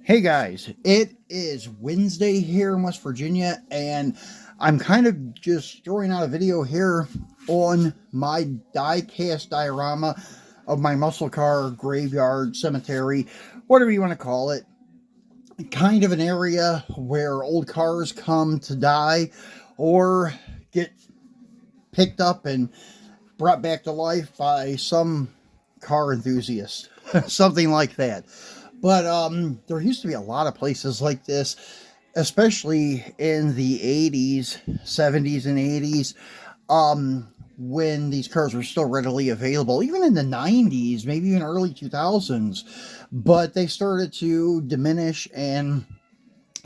Hey guys, it is Wednesday here in West Virginia, and I'm kind of just throwing out a video here on my diecast diorama of my muscle car graveyard cemetery, whatever you want to call it. Kind of an area where old cars come to die or get picked up and brought back to life by some car enthusiast, something like that. But there used to be a lot of places like this, especially in the 80s, 70s, and 80s, when these cars were still readily available, even in the 90s, maybe even early 2000s. But they started to diminish, and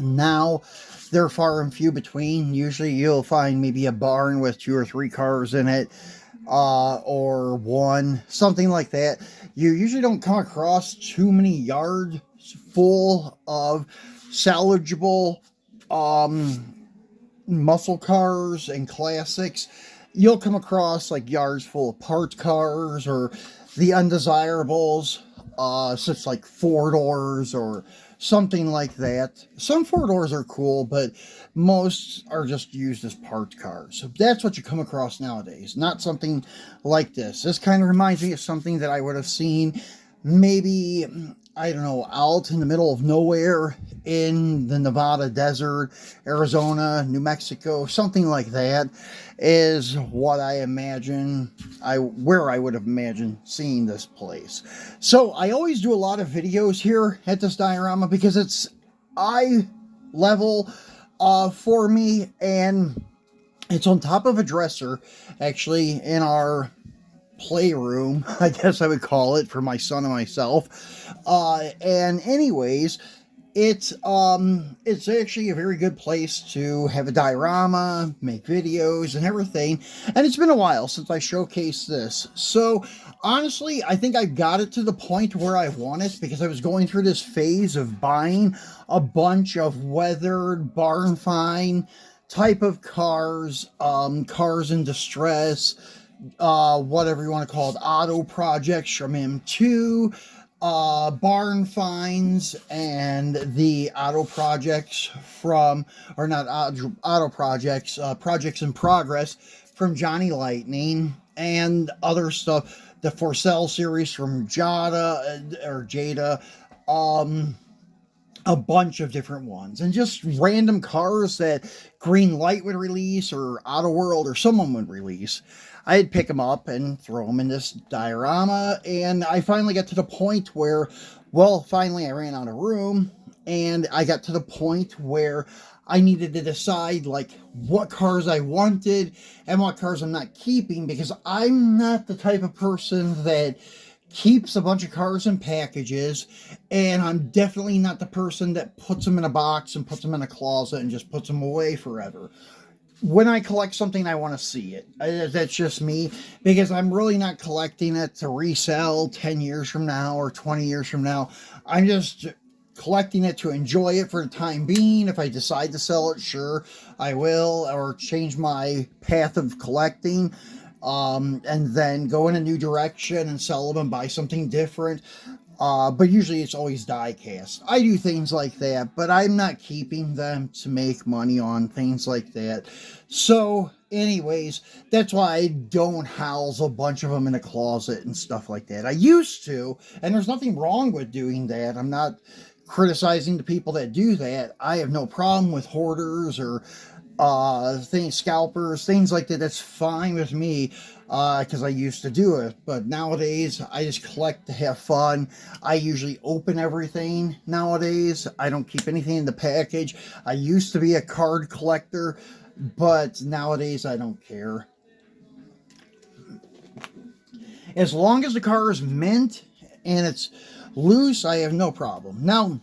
now they're far and few between. Usually you'll find maybe a barn with two or three cars in it, or one, something like that. You usually don't come across too many yards full of salvageable muscle cars and classics. You'll come across like yards full of parts cars or the undesirables, such like four doors or something like that. Some four doors are cool, but most are just used as parts cars. So that's what you come across nowadays, not something like this. This kind of reminds me of something that I would have seen maybe, I don't know, out in the middle of nowhere in the Nevada desert, Arizona, New Mexico, something like that is what I imagine, where I would have imagined seeing this place. So I always do a lot of videos here at this diorama because it's eye level for me, and it's on top of a dresser, actually, in our playroom, I guess I would call it, for my son and myself. And anyways, it's actually a very good place to have a diorama, make videos and everything. And it's been a while since I showcased this. So honestly, I think I got it to the point where I want it, because I was going through this phase of buying a bunch of weathered, barn find type of cars, cars in distress, whatever you want to call it, auto projects from M2, barn finds, and the auto projects from, or not auto projects, projects in progress from Johnny Lightning, and other stuff. The For Sale series from Jada, a bunch of different ones, and just random cars that Greenlight would release or Autoworld or someone would release. I'd pick them up and throw them in this diorama, and I finally got to the point where, well, finally I ran out of room, and I got to the point where I needed to decide like what cars I wanted and what cars I'm not keeping, because I'm not the type of person that keeps a bunch of cars in packages, and I'm definitely not the person that puts them in a box and puts them in a closet and just puts them away forever. When I collect something, I want to see it. That's just me, because I'm really not collecting it to resell 10 years from now or 20 years from now. I'm just collecting it to enjoy it for the time being. If I decide to sell it, sure, I will, or change my path of collecting, and then go in a new direction and sell them and buy something different. But usually it's always diecast. I do things like that, but I'm not keeping them to make money on things like that. So, anyways, that's why I don't house a bunch of them in a closet and stuff like that. I used to, and there's nothing wrong with doing that. I'm not criticizing the people that do that. I have no problem with hoarders or things, scalpers, things like that. That's fine with me, because I used to do it. But nowadays, I just collect to have fun. I usually open everything nowadays. I don't keep anything in the package. I used to be a card collector, but nowadays I don't care. As long as the car is mint and it's loose, I have no problem. Now,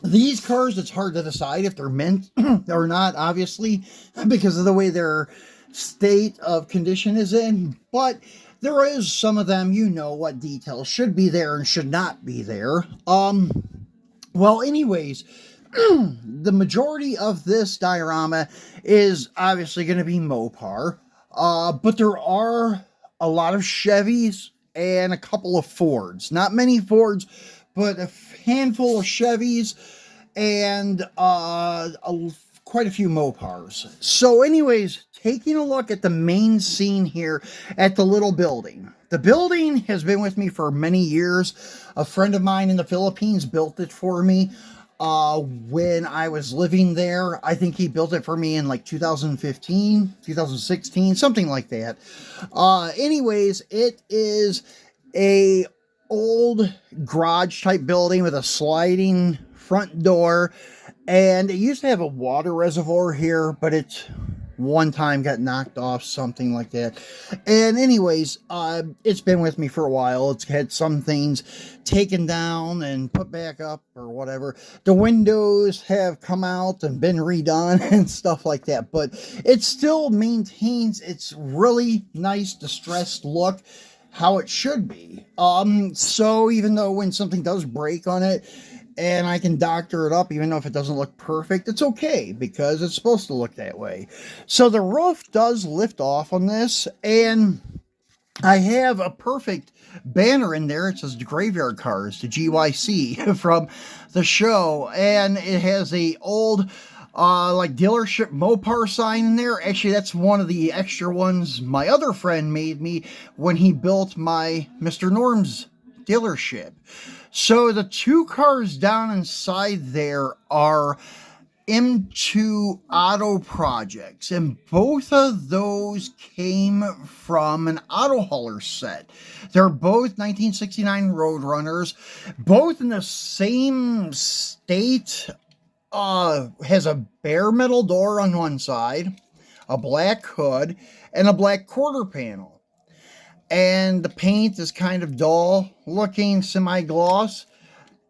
these cars, it's hard to decide if they're mint or not, obviously, because of the way their state of condition is in. But there is some of them, you know what details should be there and should not be there. Well, anyways, the majority of this diorama is obviously going to be Mopar, but there are a lot of Chevys and a couple of Fords. Not many Fords, but a handful of Chevys and quite a few Mopars. So anyways, taking a look at the main scene here at the little building. The building has been with me for many years. A friend of mine in the Philippines built it for me when I was living there. I think he built it for me in like 2015, 2016, something like that. Anyways, it is a old garage type building with a sliding front door, and it used to have a water reservoir here, but it one time got knocked off, something like that. And anyways, it's been with me for a while. It's had some things taken down and put back up or whatever. The windows have come out and been redone and stuff like that, but it still maintains its really nice distressed look, how it should be. So even though when something does break on it, and I can doctor it up, even though if it doesn't look perfect, it's okay, because it's supposed to look that way. So the roof does lift off on this, and I have a perfect banner in there. It says the Graveyard Cars, the GYC from the show, and it has a old like dealership Mopar sign in there. Actually, that's one of the extra ones my other friend made me when he built my Mr. Norm's dealership. So the two cars down inside there are M2 Auto projects, and both of those came from an auto hauler set. They're both 1969 Roadrunners, both in the same state. Has a bare metal door on one side, a black hood, and a black quarter panel. And the paint is kind of dull looking, semi-gloss.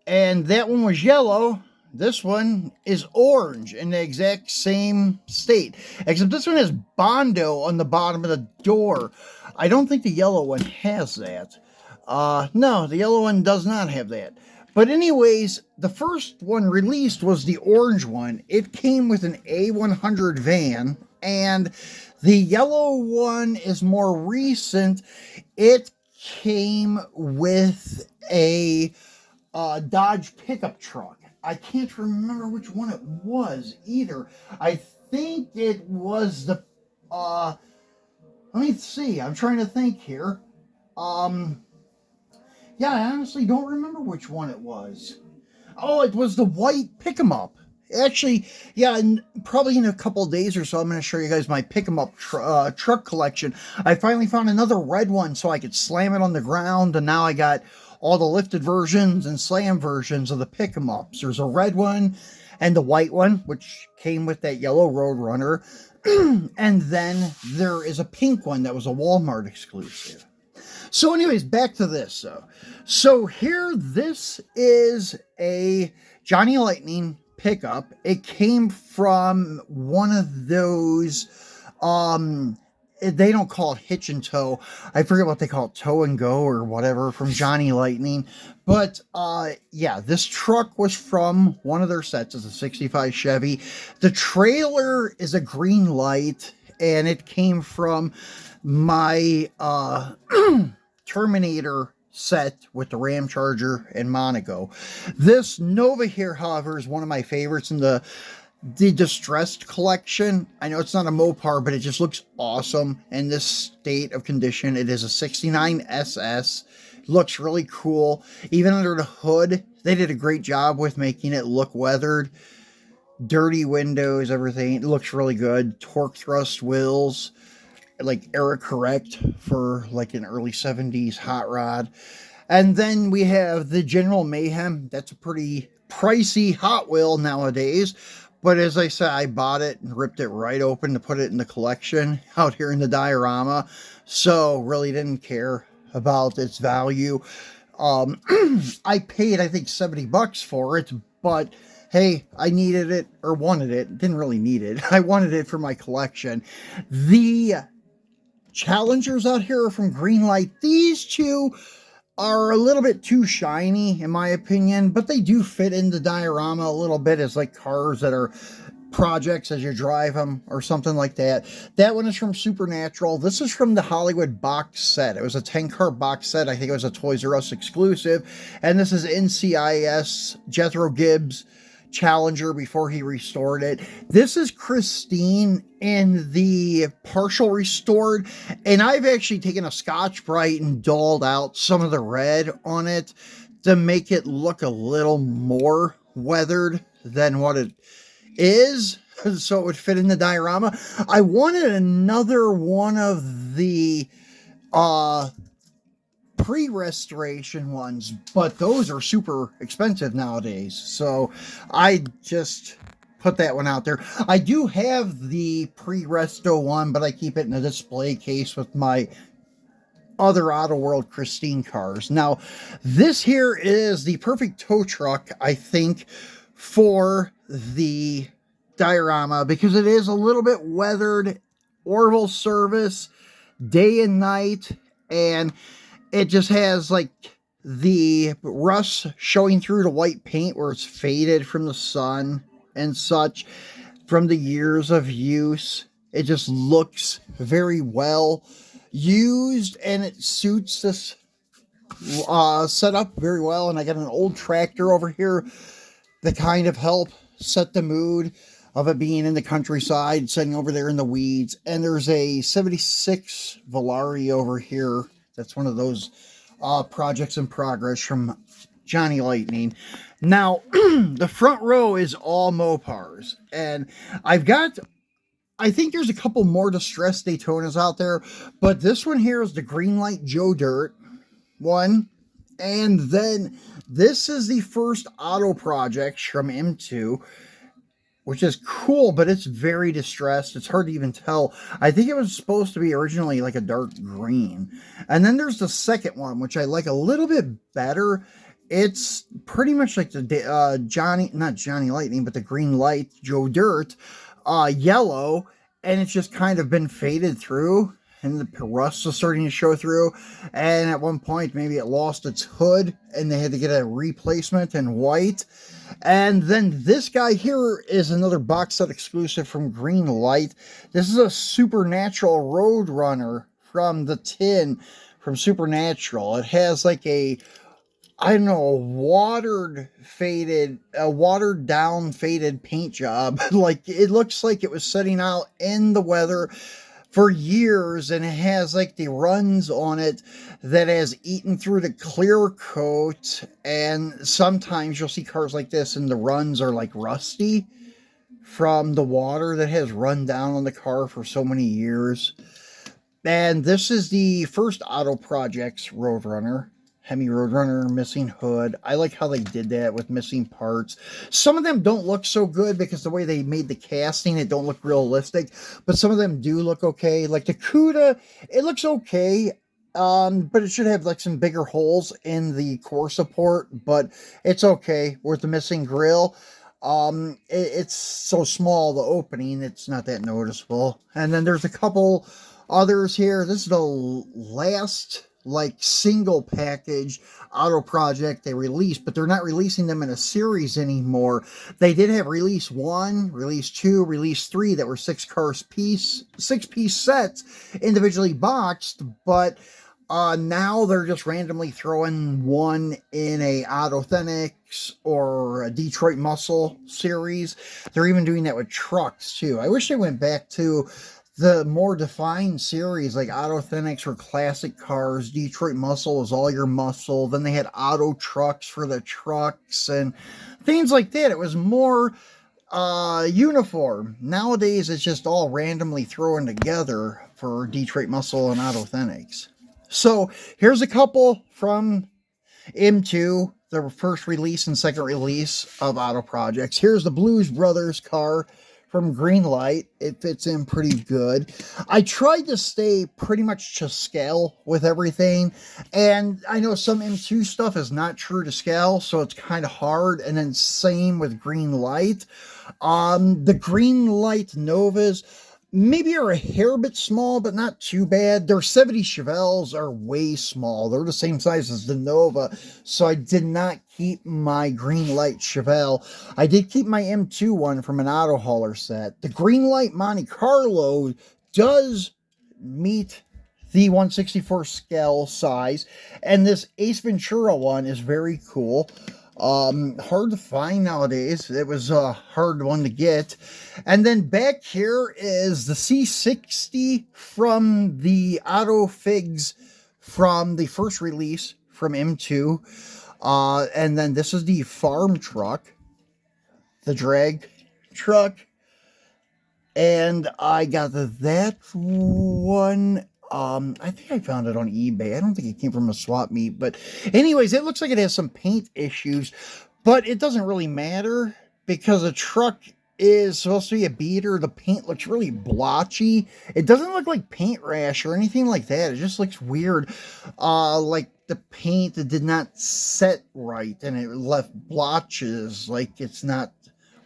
And that one was yellow. This one is orange in the exact same state, except this one has Bondo on the bottom of the door. I don't think the yellow one has that. No, the yellow one does not have that. But anyways, the first one released was the orange one. It came with an A100 van, and the yellow one is more recent. It came with a Dodge pickup truck. I can't remember which one it was either. I think it was the, let me see. I'm trying to think here. Yeah, I honestly don't remember which one it was. Oh, it was the white pick-em-up. Actually, yeah, probably in a couple of days or so, I'm going to show you guys my pick-em-up truck collection. I finally found another red one so I could slam it on the ground, and now I got all the lifted versions and slam versions of the pick-em-ups. There's a red one and the white one, which came with that yellow Roadrunner. And then there is a pink one that was a Walmart exclusive. So anyways, back to this. So here, this is a Johnny Lightning pickup. It came from one of those, they don't call it hitch and tow. I forget what they call it, tow and go or whatever, from Johnny Lightning. But yeah, this truck was from one of their sets. It's a 65 Chevy. The trailer is a Greenlight, and it came from my Terminator set with the Ram Charger and Monaco. This Nova here, however, is one of my favorites in the distressed collection. I know it's not a Mopar, but it just looks awesome in this state of condition. It is a 69 SS. Looks really cool. Even under the hood, they did a great job with making it look weathered. Dirty windows, everything. It looks really good. Torque thrust wheels, like error correct for like an early 70s hot rod. And then we have the General Mayhem. That's a pretty pricey Hot Wheel nowadays. But as I said, I bought it and ripped it right open to put it in the collection out here in the diorama. So really didn't care about its value. I paid, I think, $70 for it, but hey, I needed it or wanted it. Didn't really need it. I wanted it for my collection. The Challengers out here are from Greenlight. These two are a little bit too shiny, in my opinion, but they do fit in the diorama a little bit as like cars that are projects as you drive them or something like that. That one is from Supernatural. This is from the Hollywood box set. It was a 10-car box set. I think it was a Toys R Us exclusive. And this is NCIS Jethro Gibbs Challenger before he restored it. This is Christine in the partial restored, and I've actually taken a Scotch-Brite and dulled out some of the red on it to make it look a little more weathered than what it is, so it would fit in the diorama. I wanted another one of the pre-restoration ones, but those are super expensive nowadays, so I just put that one out there. I do have the pre-resto one, but I keep it in a display case with my other Autoworld Christine cars. Now, this here is the perfect tow truck, I think, for the diorama, because it is a little bit weathered, Orville service, day and night, and it just has like the rust showing through the white paint where it's faded from the sun and such from the years of use. It just looks very well used, and it suits this setup very well. And I got an old tractor over here that kind of help set the mood of it being in the countryside, sitting over there in the weeds. And there's a 76 Volare over here. That's one of those projects in progress from Johnny Lightning. Now, the front row is all Mopars. And I think there's a couple more distressed Daytonas out there, but this one here is the Greenlight Joe Dirt one. And then this is the first auto project from M2, which is cool, but it's very distressed. It's hard to even tell. I think it was supposed to be originally like a dark green. And then there's the second one, which I like a little bit better. It's pretty much like the not Johnny Lightning, but the Greenlight Joe Dirt yellow, and it's just kind of been faded through, and the rust is starting to show through. And at one point, maybe it lost its hood, and they had to get a replacement in white. And then this guy here is another box set exclusive from Greenlight. This is a Supernatural Roadrunner from the tin from Supernatural. It has like a, I don't know, a watered down faded paint job. Like, it looks like it was sitting out in the weather for years, and it has like the runs on it that has eaten through the clear coat. And sometimes you'll see cars like this and the runs are like rusty from the water that has run down on the car for so many years. And this is the first Auto Projects Roadrunner. Hemi Roadrunner, missing hood. I like how they did that with missing parts. Some of them don't look so good because the way they made the casting, it don't look realistic. But some of them do look okay. Like the Cuda, it looks okay. But it should have like some bigger holes in the core support. But it's okay with the missing grill. It's so small, the opening, it's not that noticeable. And then there's a couple others here. This is the last like single package auto project they released, but they're not releasing them in a series anymore. They did have release 1, release 2, release 3 that were 6-piece sets, individually boxed, but now they're just randomly throwing one in a Authentics or a Detroit Muscle series. They're even doing that with trucks too. I wish they went back to the more defined series, like Authentics for classic cars, Detroit Muscle was all your muscle, then they had auto trucks for the trucks, and things like that. It was more uniform. Nowadays, it's just all randomly thrown together for Detroit Muscle and Authentics. So, here's a couple from M2, the first release and second release of Auto Projects. Here's the Blues Brothers car from Greenlight. It fits in pretty good. I tried to stay pretty much to scale with everything, and I know some M2 stuff is not true to scale, so it's kind of hard. And then same with Greenlight. The Greenlight Novas, maybe are a hair bit small, but not too bad. Their 70 Chevelles are way small. They're the same size as the Nova, so I did not keep my Greenlight Chevelle. I did keep my M2 one from an auto hauler set. The Greenlight Monte Carlo does meet the 1/64 scale size, and this Ace Ventura one is very cool. Hard to find nowadays. It was a hard one to get. And then back here is the C60 from the Auto Figs from the first release from M2. And then this is the farm truck, the drag truck. And I got that one. I think I found it on eBay. I don't think it came from a swap meet, but anyways, it looks like it has some paint issues, but it doesn't really matter because the truck is supposed to be a beater. The paint looks really blotchy. It doesn't look like paint rash or anything like that. It just looks weird. Like the paint did not set right and it left blotches. Like it's not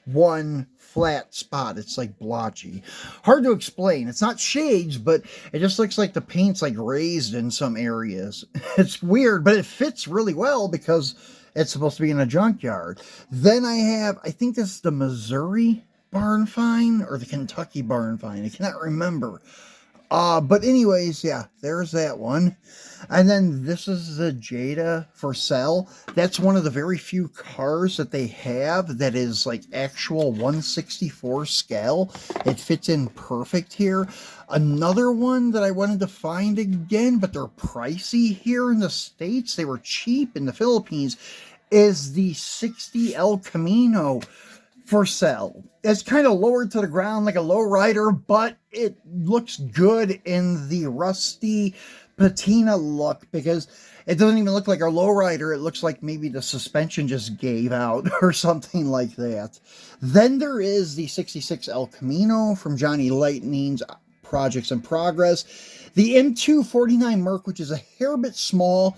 one flat spot. It's like blotchy. Hard to explain. It's not shades, but it just looks like the paint's like raised in some areas. It's weird, but it fits really well because it's supposed to be in a junkyard. Then I think this is the Missouri barn find or the Kentucky barn find. I cannot remember. But anyways, yeah, there's that one. And then this is the Jada for sale. That's one of the very few cars that they have that is like actual 1/64 scale. It fits in perfect here. Another one that I wanted to find again, but they're pricey here in the States. They were cheap in the Philippines, is the 60 El Camino for sale. It's kind of lowered to the ground like a lowrider, but it looks good in the rusty patina look because it doesn't even look like a lowrider. It looks like maybe the suspension just gave out or something like that. Then there is the 66 El Camino from Johnny Lightning's Projects in Progress. The M249 Merc, which is a hair bit small,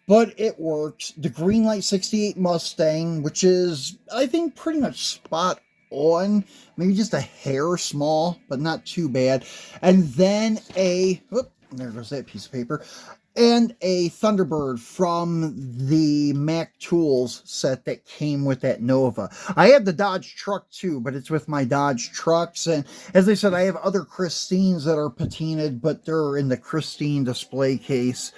but it works. The Greenlight 68 Mustang, which is, I think, pretty much spot on. Maybe just a hair small, but not too bad. And then there goes that piece of paper. And a Thunderbird from the Mac Tools set that came with that Nova. I have the Dodge truck too, but it's with my Dodge trucks. And as I said, I have other Christines that are patinaed, but they're in the Christine display case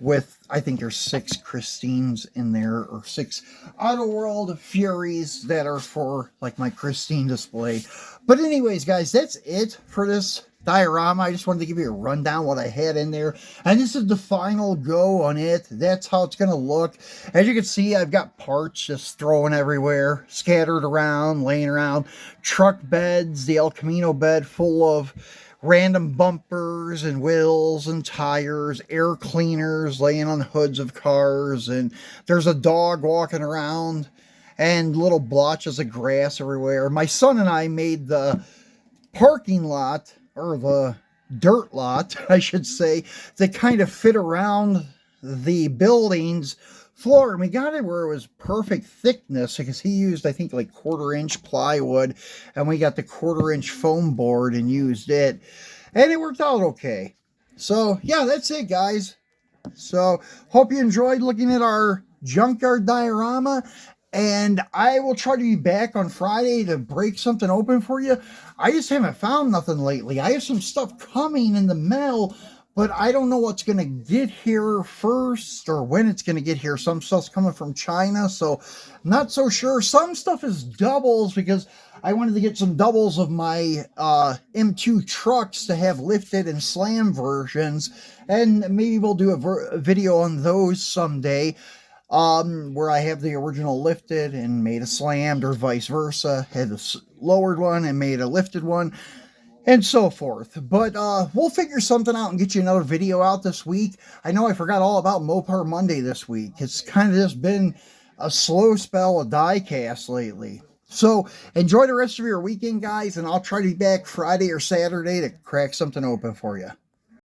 with, I think there's 6 Christines in there, or 6 Autoworld Furies that are for like my Christine display. But anyways, guys, that's it for this diorama. I just wanted to give you a rundown what I had in there, and this is the final go on it. That's how it's gonna look. As you can see, I've got parts just thrown everywhere, scattered around, laying around. Truck beds, the El Camino bed full of random bumpers and wheels and tires, air cleaners laying on hoods of cars, and there's a dog walking around and little blotches of grass everywhere. My son and I made the parking lot, or the dirt lot, I should say, that kind of fit around the building's floor. And we got it where it was perfect thickness because he used, I think, like 1/4-inch plywood, and we got the 1/4-inch foam board and used it, and it worked out okay. So yeah, that's it, guys. So hope you enjoyed looking at our junkyard diorama, and I will try to be back on Friday to break something open for you. I just haven't found nothing lately. I have some stuff coming in the mail, but I don't know what's going to get here first or when it's going to get here. Some stuff's coming from China, so not so sure. Some stuff is doubles because I wanted to get some doubles of my M2 trucks to have lifted and slam versions, and maybe we'll do a video on those someday. Where I have the original lifted and made a slammed, or vice versa, had a lowered one and made a lifted one, and so forth. But we'll figure something out and get you another video out this week. I know I forgot all about Mopar Monday this week. It's kind of just been a slow spell of diecast lately. So enjoy the rest of your weekend, guys, and I'll try to be back Friday or Saturday to crack something open for you.